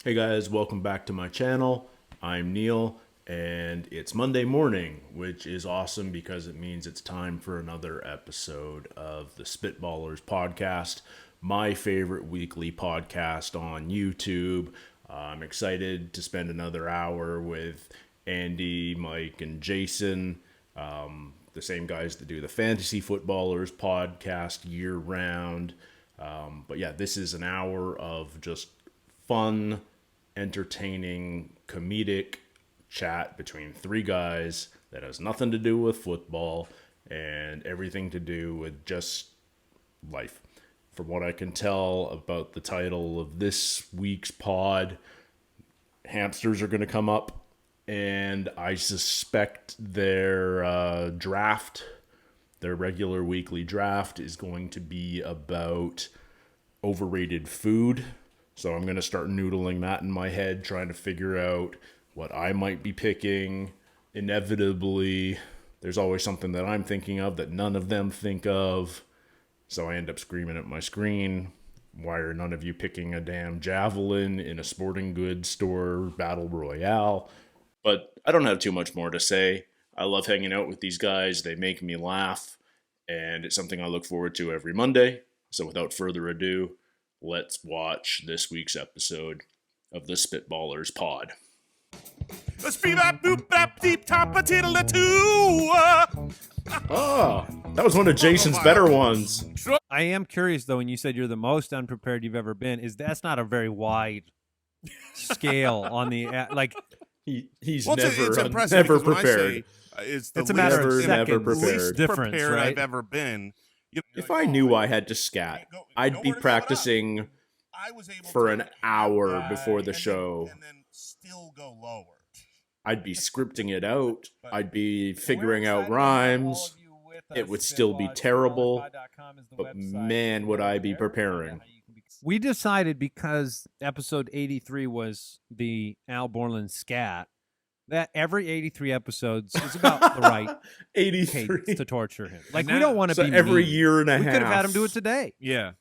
Hey guys, welcome back to my channel. I'm Neil, and it's Monday morning, which is awesome because it means it's time for another episode of the Spitballers podcast, my favorite weekly podcast on YouTube. I'm excited to spend another hour with Andy, Mike, and Jason, the same guys that do the Fantasy Footballers podcast year round. But yeah, this is an hour of just fun, entertaining, comedic chat between three guys that has nothing to do with football and everything to do with just life. From what I can tell about the title of this week's pod, hamsters are going to come up, and I suspect their their regular weekly draft, is going to be about overrated food. So I'm going to start noodling that in my head, trying to figure out what I might be picking. Inevitably, there's always something that I'm thinking of that none of them think of. So I end up screaming at my screen, why are none of you picking a damn javelin in a sporting goods store battle royale? But I don't have too much more to say. I love hanging out with these guys. They make me laugh, and it's something I look forward to every Monday. So without further ado, let's watch this week's episode of the Spitballers pod. Oh, that was one of Jason's better ones. I am curious, though, when you said you're the most unprepared you've ever been, that's not a very wide scale on the, like... He's it's never prepared. It's a matter of never seconds. prepared. Difference, prepared right? I've ever been. If I knew I had to scat, I'd be practicing for an hour before the show. And then still go lower. I'd be scripting it out. I'd be figuring out rhymes. It would still be terrible, but man, would I be preparing. We decided, because episode 83 was the Al Borland scat, that every 83 episodes is about the right 83 cadence to torture him. Like, we don't want to so be every mean. year and a half. We could have had him do it today. Yeah.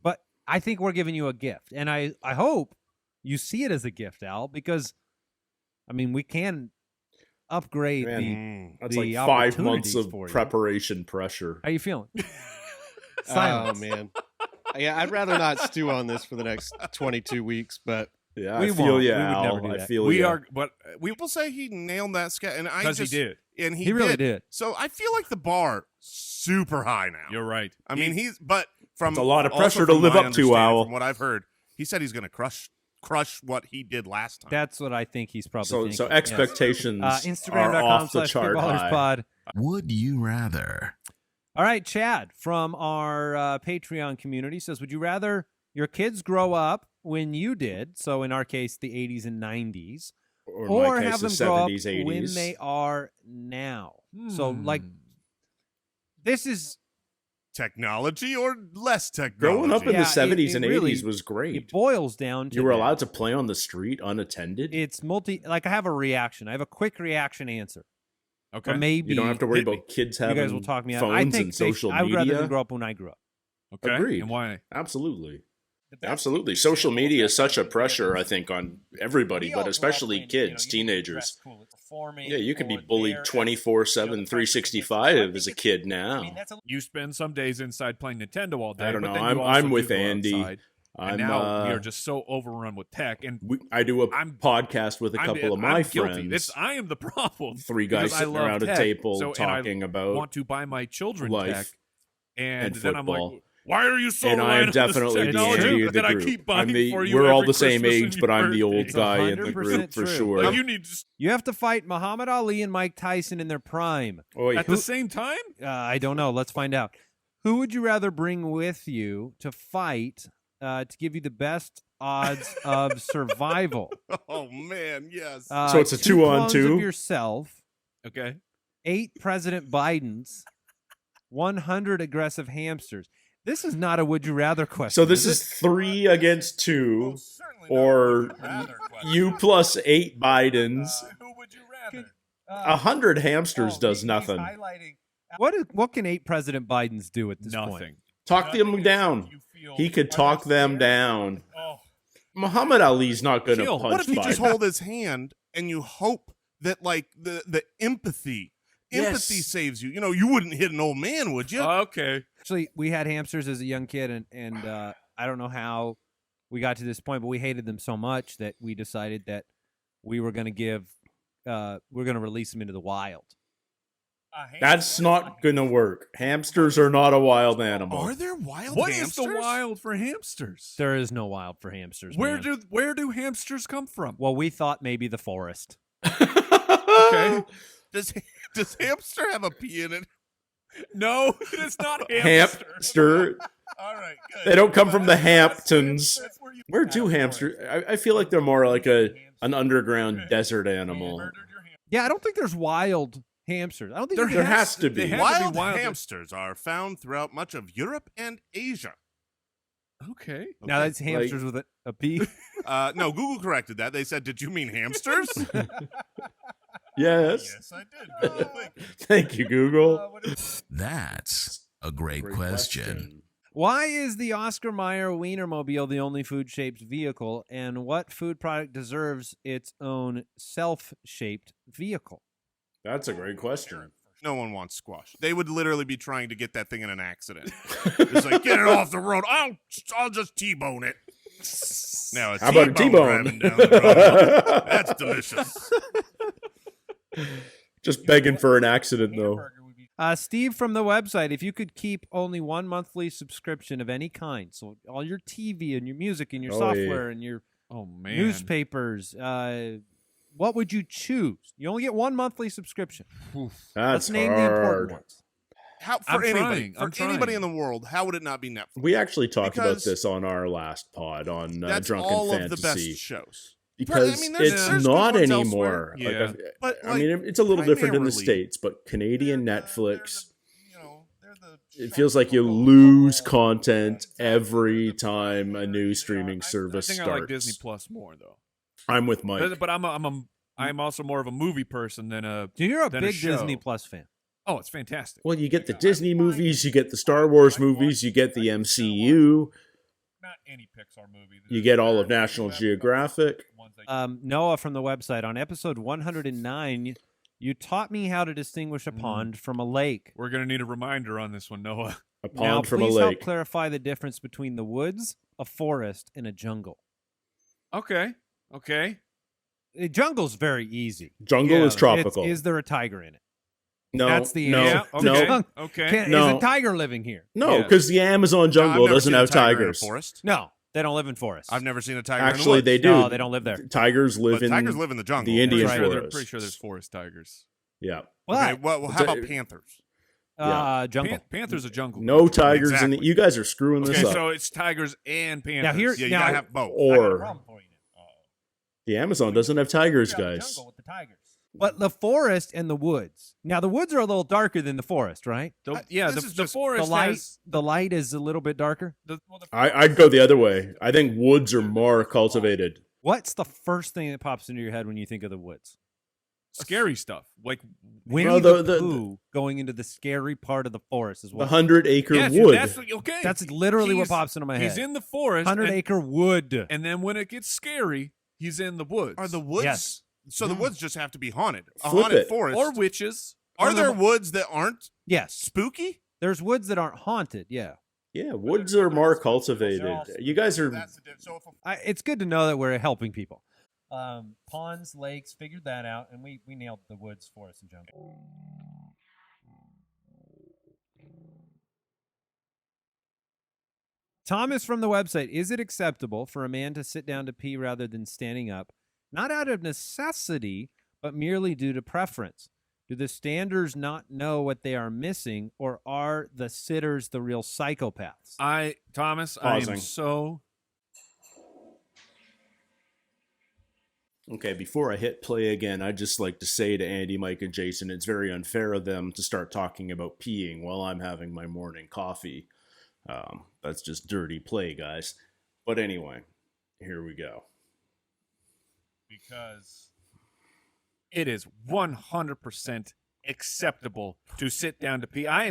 But I think we're giving you a gift. And I hope you see it as a gift, Al, because, I mean, we can upgrade That's the like 5 months opportunities of for you. preparation pressure. How you feeling? Oh, man. Yeah, I'd rather not stew on this for the next 22 weeks, but Yeah, We I feel won't. you, We would Al. never do I that. feel We ya. are, but people say he nailed that sketch, and I Because just he did. and He really did. So I feel like the bar super high now. You're right. I mean, but from It's a lot of also pressure to from live my up to, understanding, Al. From what I've heard, he said he's going to crush what he did last time. That's what I think he's probably So thinking. expectations are off the chart high. Instagram.com/footballerspod. Would you rather? All right, Chad from our Patreon community says, would you rather your kids grow up when you did, so in our case, the 80s and 90s, Or, or in my have case, them the grow up 70s, 80s. when they are now? So, like, this is... Technology or less technology? Growing up in Yeah, the 70s and really- 80s was great. It boils down to You were that. allowed to play on the street unattended. It's like, I have a reaction. I have a quick reaction answer. Okay. Or maybe You don't have to worry Hit me. about kids you having guys will talk me out. phones I think and social I would rather media. them grow up when I grew up. Okay. Agreed. And why? Absolutely. Absolutely. Social media is such a pressure, I think, on everybody, but especially kids, teenagers. Yeah, you can be bullied 24/7, 365 as a kid now. You spend some days inside playing Nintendo all day. I don't but know. then I'm- you also I'm with do go Andy. outside, I'm, and now we are just so overrun with tech. And I do a I'm- podcast with a couple of my I'm guilty. friends. I am the problem. Three guys because I sitting love around a tech. table So- and I talking about want to buy my children life tech, and and then I'm football. like, why are you so And reliant I'm on this definitely the technology Andy of the that group. I keep buying for you we're all every the same Christmas age, and but your I'm the old birthday? guy in the 100% group for true. sure. Like, you need to You have to fight Muhammad Ali and Mike Tyson in their prime. Oy. at the same time. I don't know. Let's find out. Who would you rather bring with you to fight to give you the best odds of survival? Oh man, yes. So it's a 2 clones 2-on-2? of yourself, Okay. 8 President Bidens, 100 aggressive hamsters. This is not a would you rather question. So this is 3 against 2, or you plus 8 Bidens. Who would you rather? 100 hamsters does nothing. What can 8 President Bidens do at this point? Nothing. Talk them down. He could talk them down. Muhammad Ali's not going to Chill. punch What if you just Biden. hold his hand and you hope that like the empathy saves you? You know, you wouldn't hit an old man, would you? Okay. Actually, we had hamsters as a young kid, and I don't know how we got to this point, but we hated them so much that we decided that we were going to release them into the wild. That's not going to work. Hamsters are not a wild animal. Are there wild What is hamsters? the wild for hamsters? There is no wild for hamsters. Where man. where do hamsters come from? Well, we thought maybe the forest. Okay. Does hamster have a pee in it? No, it's not hamster. Hamster. All right, good. They don't come from the Hamptons. Where do hamsters? I feel like they're more like an underground desert animal. Yeah, I don't think there's wild hamsters. I don't think There has to be. They have Wild, to be wild hamsters are found throughout much of Europe and Asia. Okay. Now that's hamsters with a P. No, Google corrected that. They said, "Did you mean hamsters?" Yes. Yes, I did. Google, thank you. Thank you, Google. That's a great question. Why is the Oscar Mayer Wienermobile the only food-shaped vehicle, and what food product deserves its own self-shaped vehicle? That's a great question. No one wants squash. They would literally be trying to get that thing in an accident. It's like, get it off the road. I'll just T-bone it. Now it's How about a T-bone? driving down the road. That's delicious. Just begging for an accident, though. Steve from the website, if you could keep only one monthly subscription of any kind, so all your TV and your music and your software and your newspapers, what would you choose? You only get one monthly subscription. That's Let's name hard. the important ones. How, I'm for anybody, trying. I'm for anybody trying. in the world, how would it not be Netflix? We actually talked about Because this on our last pod on That's Drunken all Fantasy. of the best shows. Because I mean, there's it's good not ones anymore. elsewhere. Yeah. Like, But, I mean, it's a little different in the primarily, States, but Canadian they're Netflix, they're the it feels like you lose content every time a new streaming service I think starts. I like Disney Plus more though. I'm with Mike. But I'm also more of a movie person than a. So you're a Than a big show. Disney Plus fan. Oh, it's fantastic. Well, you get the Disney movies, you get the Star Wars movies, you get the MCU, Not any Pixar movie. you get all of National Geographic. Noah from the website, on episode 109, you taught me how to distinguish a pond from a lake. We're gonna need a reminder on this one, Noah. A pond Now, from a please help lake. clarify the difference between the woods, a forest, and a jungle. Okay. A jungle's very easy. Jungle Yeah, is tropical. Is there a tiger in it? No, That's the no, answer. Yeah, no, okay. Okay. No. Is a tiger living here? no, Yeah. because the Amazon jungle I've never doesn't seen a have tiger in a tigers. forest. No, they don't live in forests. I've never seen a tiger Actually, in the they woods. do. No, they don't live there. Tigers live But in tigers live in the jungle. the Indian Right. forest. Pretty sure there's forest tigers. Yeah, Okay, But, well, how about panthers? jungle. Panther's a jungle. no tigers in Exactly. the. You guys are screwing this Okay, up. so it's tigers and panthers. Now here- Yeah, you Now- gotta have both. Or the Amazon doesn't have tigers, guys. With the tigers. But the forest and the woods. Now the woods are a little darker than the forest, right? Yeah, this the is just forest The light is a little bit darker. I'd go the other way. I think woods are more cultivated. What's the first thing that pops into your head when you think of the woods? scary stuff. Like Winnie Well, the Pooh going into the scary part of the forest is The what. 100-acre yes, wood. That's okay. That's literally what He's- pops into my head. He's in the forest. 100-acre wood. And then when it gets scary, he's in the woods. Are the woods? Yes. So the woods just have to be haunted. A Flip haunted it. forest. or witches? Are Or there the- woods that aren't Yes. spooky? There's woods that aren't haunted. Yeah. Yeah, woods are more cultivated. You guys are. That's the difference. So if It's good to know that we're helping people. Ponds, lakes, figured that out, and we nailed the woods, forest, and jungle. Thomas from the website, is it acceptable for a man to sit down to pee rather than standing up, not out of necessity, but merely due to preference? Do the standers not know what they are missing, or are the sitters the real psychopaths? Thomas, Pausing. I am so. Okay, before I hit play again, I'd just like to say to Andy, Mike, and Jason, it's very unfair of them to start talking about peeing while I'm having my morning coffee. That's just dirty play, guys. But anyway, here we go. Because it is 100% acceptable to sit down to pee. I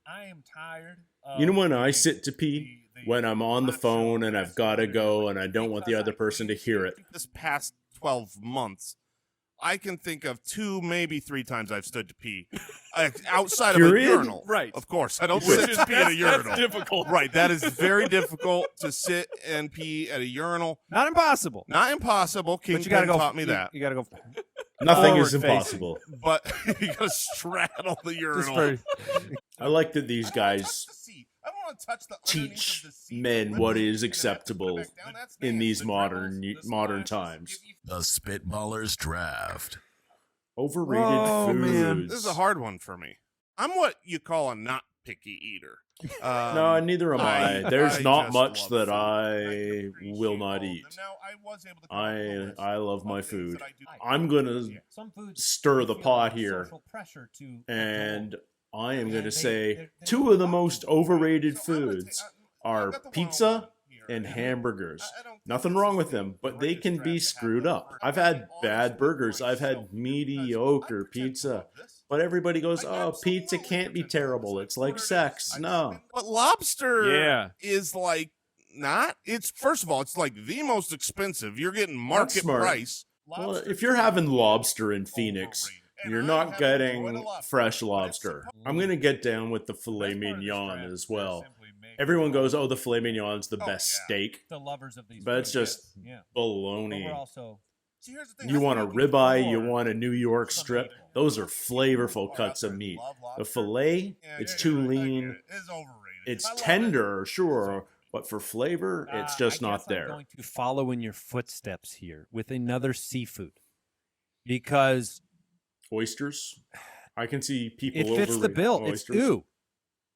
I am tired. You know when I sit to pee? When I'm on the phone and I've got to go and I don't want the other person to hear it. This past 12 months, I can think of 2, maybe 3 times I've stood to pee outside of a Period? urinal. Right. Of course, I don't sit to pee at a urinal. That's difficult. Right, that is very difficult to sit and pee at a urinal. Not impossible. Not impossible. But you gotta Kingpin go. taught me that. You gotta go. Nothing is Forward-facing. impossible. But you gotta straddle the urinal. Just very, I like that these I don't wanna guys touch the seat. I don't wanna touch the underneath teach of the seat. men Let what me- is Put it acceptable back down. That's in nasty. these The modern dribbles, the modern splashes, times. give you- The Spitballers Draft. Overrated Oh, foods. man. This is a hard one for me. I'm what you call a not picky eater. No, neither am I. I There's not just much love that food. I appreciate will all not of them. eat. Now, I was able to come up with a list I love my of things food. that I do like. I'm gonna some foods stir the feel pot like here, social pressure to and I am And gonna they- say they're 2 of the most overrated So I'm gonna foods take- are I've got the pizza wild one here. and hamburgers. I don't think Nothing this wrong is with the them, but they greatest can draft be to have screwed done up. for I've it. had Honestly, bad burgers. I've myself, had because mediocre I pretend to pizza. love this. But everybody goes, I "Oh, pizza absolutely can't be pretend to love terrible. this. It's I like ordered it. sex." I No. spent- But lobster Yeah. is like not. It's first of all, it's like the most expensive. You're getting market smart. price. Well, Lobster if you're having lobster in Phoenix, overrated. And you're I not haven't enjoyed a getting lobster, fresh but it's lobster. supposed- I'm going to get down with the filet Best part of this mignon draft as is well. simply making Everyone it goes, all- "Oh, the filet mignon's the Oh, best yeah. steak." the lovers of these. But it's foods. just yeah. baloney. But we're also See, here's the thing. You That's want a what I'm looking ribeye, you for. want a New York strip. Those are flavorful cuts of meat. The filet, it's too I get lean. it. It's overrated. It's I love it. tender, sure, but for flavor, it's just I not guess I'm there. going to follow in your footsteps here with another seafood because Oysters, I can see people. it fits the overrate bill. oysters. It's ooh,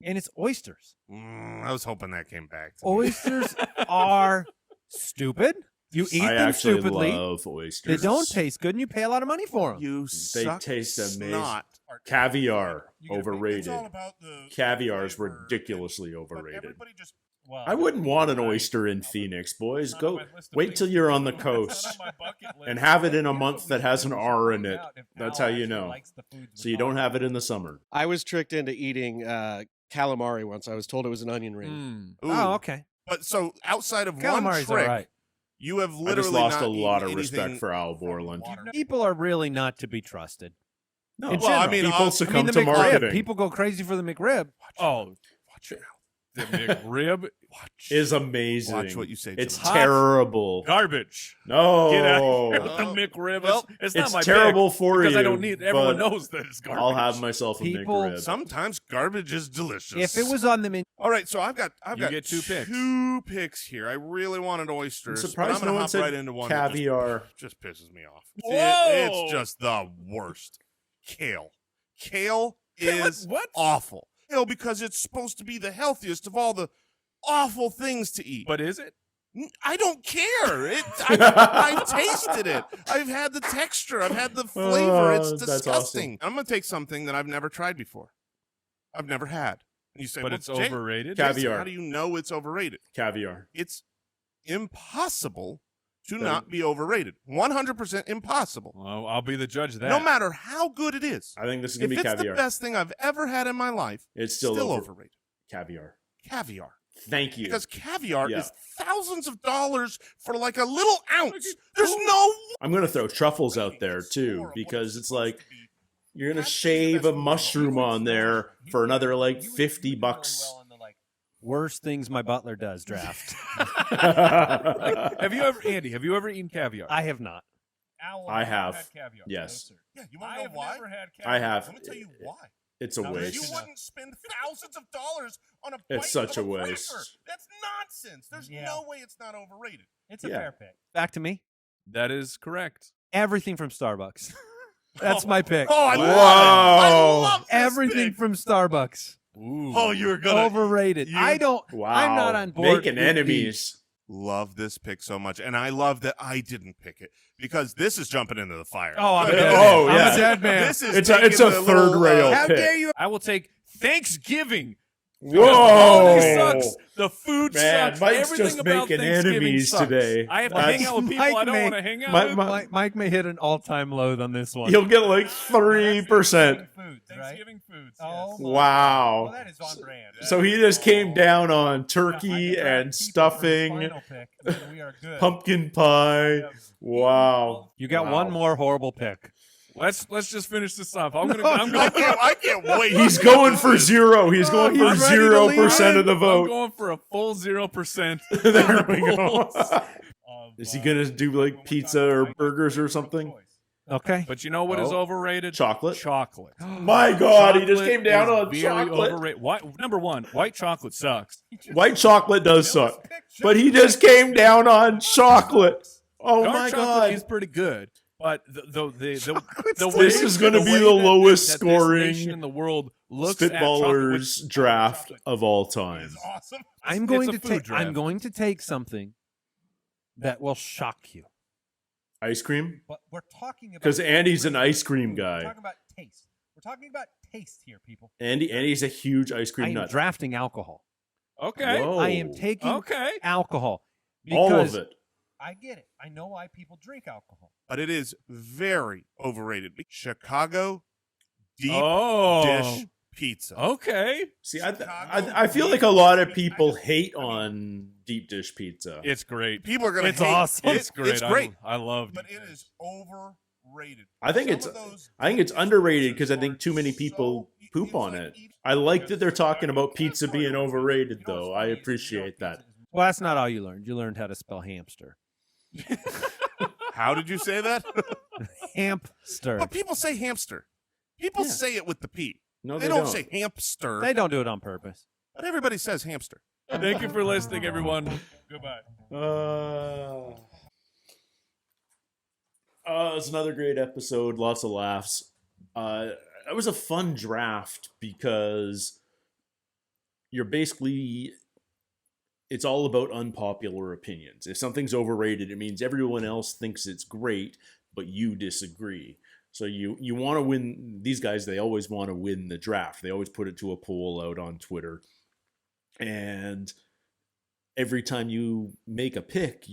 and it's oysters. I was hoping that came back. To me. Oysters are stupid. You eat I them actually stupidly. love They oysters. don't taste good, and you pay a lot of money for them. You They suck taste amazing. snot. Caviar, You get a big- overrated. It's all about the Caviar is flavor, ridiculously but overrated. everybody just Well, I wouldn't want an oyster in Phoenix, boys. Go wait till you're on the coast and have it in a month that has an R in it. That's how you know. So you don't have it in the summer. I was tricked into eating calamari once. I was told it was an onion ring. Mm. Ooh. Oh, okay. But so outside of one Calamari's all trick, right. you have I literally just lost not a lot of eaten respect anything for Al from Borland. water. People are really not to be trusted. No, In Well, I general. mean, people I'll- succumb the to McRib. marketing. People go crazy for the McRib. Oh, Watch your mouth. the McRib. Watch. is amazing. Watch what you say. It's Jimmy. terrible. Garbage. No, Get out of here with the Oh. McRib. Well, it's not it's my terrible pick for because you. I don't need. Everyone but knows that it's garbage. I'll have myself a People- McRib. Sometimes garbage is delicious. If it was on the menu, all right, so I've got You get two picks. 2 picks here. I really wanted I'm oysters, but surprised I'm gonna no one hop said right into one. that caviar. just pisses me off. Whoa! It's just the worst. Kale. Kale is What? awful. Kale because it's supposed to be the healthiest of all the awful things to eat. But is it? I don't care. I've tasted it. I've had the texture. I've had the flavor. It's That's disgusting. I'm going to take something that I've never tried before. I've never had. And you say, But well, it's Jay, overrated. Cav- Jason, Caviar. how do you know it's overrated? Caviar. It's impossible to Then- not be overrated. 100% impossible. Well, I'll be the judge of that. No matter how good it is. I think this is If gonna be it's caviar. the best thing I've ever had in my life, It's still, overrated. Caviar. Caviar. Thank you. Because caviar Yeah. is thousands of dollars for like a little ounce. There's no I'm gonna throw truffles out there too because it's like you're gonna shave a mushroom on there for another like $50. worst things my butler does draft. Have you ever, Andy? Have you ever eaten caviar? I have not. I have. Had caviar. Yes. Yeah, you want I to have know why? never had caviar. I have. Let me tell you why. It's a Now, waste. You wouldn't spend thousands of dollars on a bite It's such of a cracker. waste. That's nonsense. There's Yeah. no way it's not overrated. It's a Yeah. fair pick. Back to me. That is correct. Everything from Starbucks. That's my pick. Oh, I Whoa. love it. I love this Everything pick. from Starbucks. Ooh. Oh, you were gonna Overrated. I don't. Wow. I'm not on board. Making with enemies. love this pick so much, and I love that I didn't pick it because this is jumping into the fire. Oh, I'm But- a dead Oh, man. yeah. I'm a dead man. This is It's a taking the third little, rail How pick. dare you? I will take Thanksgiving. Whoa! The holiday sucks. The food Man, sucks. Mike's Everything just about making Thanksgiving enemies sucks. today. I have to That's- hang out with people I Mike don't may- want to hang out with. Mike may hit an all-time low on this one. You'll get like 3%. foods, right? Thanksgiving foods. Oh, yes. my Wow. Well, that is on brand. So he just came down on Yeah, I turkey can and track people for his stuffing, final pick, then we are good. pumpkin pie. Yep. Wow. You got Wow. one more horrible pick. Let's just finish this off. I'm I going. can't wait. He's going for 0. He's going for he's ready to lean 0% of the I'm vote. going for a full 0%. There we go. Of, Is he gonna do like pizza or burgers or something? Okay. But you know what is Oh. overrated? Chocolate? Chocolate. My God, he just Chocolate came down is on very chocolate. Overrated. Number one, white chocolate sucks. White chocolate does suck, but he just came down on chocolate. Oh Dark my chocolate God. is pretty good, but the This way- is gonna the be way the that lowest this scoring nation in the world looks at chocolate, Spitballers draft chocolate of all time. It's awesome. I'm it's going a to food take. draft. I'm going to take something that will shock you. Ice cream? But we're talking about Because Andy's an ice cream We're guy. talking about taste. We're talking about taste here, people. Andy's a huge ice I cream am nut. drafting alcohol. Okay. Whoa. I am taking Okay. alcohol. all of because it. I get it. I know why people drink alcohol. But it is very overrated. Chicago deep Oh. dish pizza. Okay. See, I feel like a lot of people hate on deep dish pizza. It's great. People are gonna It's hate awesome. it. It's great. It's great. I love But it is overrated. I think it's underrated because I think too many people poop on it. I like that they're talking about pizza being overrated, though. I appreciate that. Well, that's not all you learned. You learned how to spell hamster. How did you say that? Hamster. But people say hamster. People Yeah. say it with the P. No, They don't say hamster. They don't do it on purpose. But everybody says hamster. Thank you for listening, everyone. Goodbye. It's another great episode. Lots of laughs. It was a fun draft because you're basically, it's all about unpopular opinions. If something's overrated, it means everyone else thinks it's great, but you disagree. So you want to win. These guys, they always want to win the draft. They always put it to a poll out on Twitter. And every time you make a pick,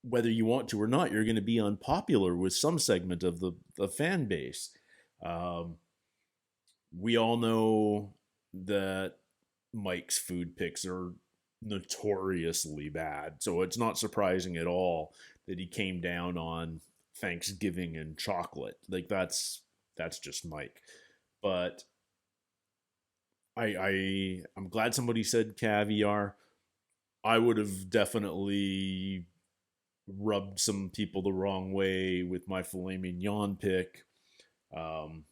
whether you want to or not, you're going to be unpopular with some segment of the fan base. We all know that Mike's food picks are notoriously bad, so it's not surprising at all that he came down on Thanksgiving and chocolate. Like that's just Mike. But I'm glad somebody said caviar. I would have definitely rubbed some people the wrong way with my filet mignon pick. And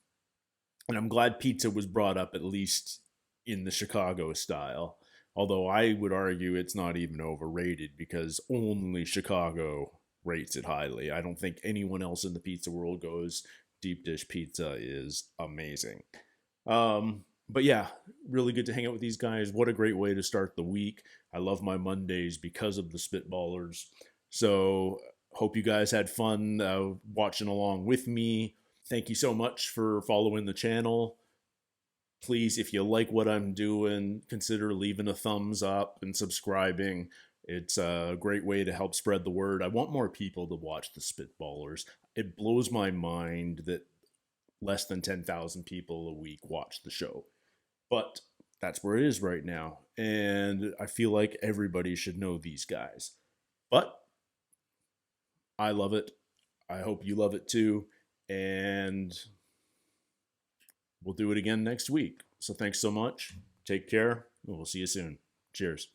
I'm glad pizza was brought up at least in the Chicago style. Although I would argue it's not even overrated because only Chicago rates it highly. I don't think anyone else in the pizza world goes, deep dish pizza is amazing. But yeah, really good to hang out with these guys. What a great way to start the week. I love my Mondays because of the Spitballers. So hope you guys had fun watching along with me. Thank you so much for following the channel. Please, if you like what I'm doing, consider leaving a thumbs up and subscribing. It's a great way to help spread the word. I want more people to watch the Spitballers. It blows my mind that less than 10,000 people a week watch the show. But that's where it is right now. And I feel like everybody should know these guys. But I love it. I hope you love it too. And we'll do it again next week. So thanks so much. Take care. And we'll see you soon. Cheers.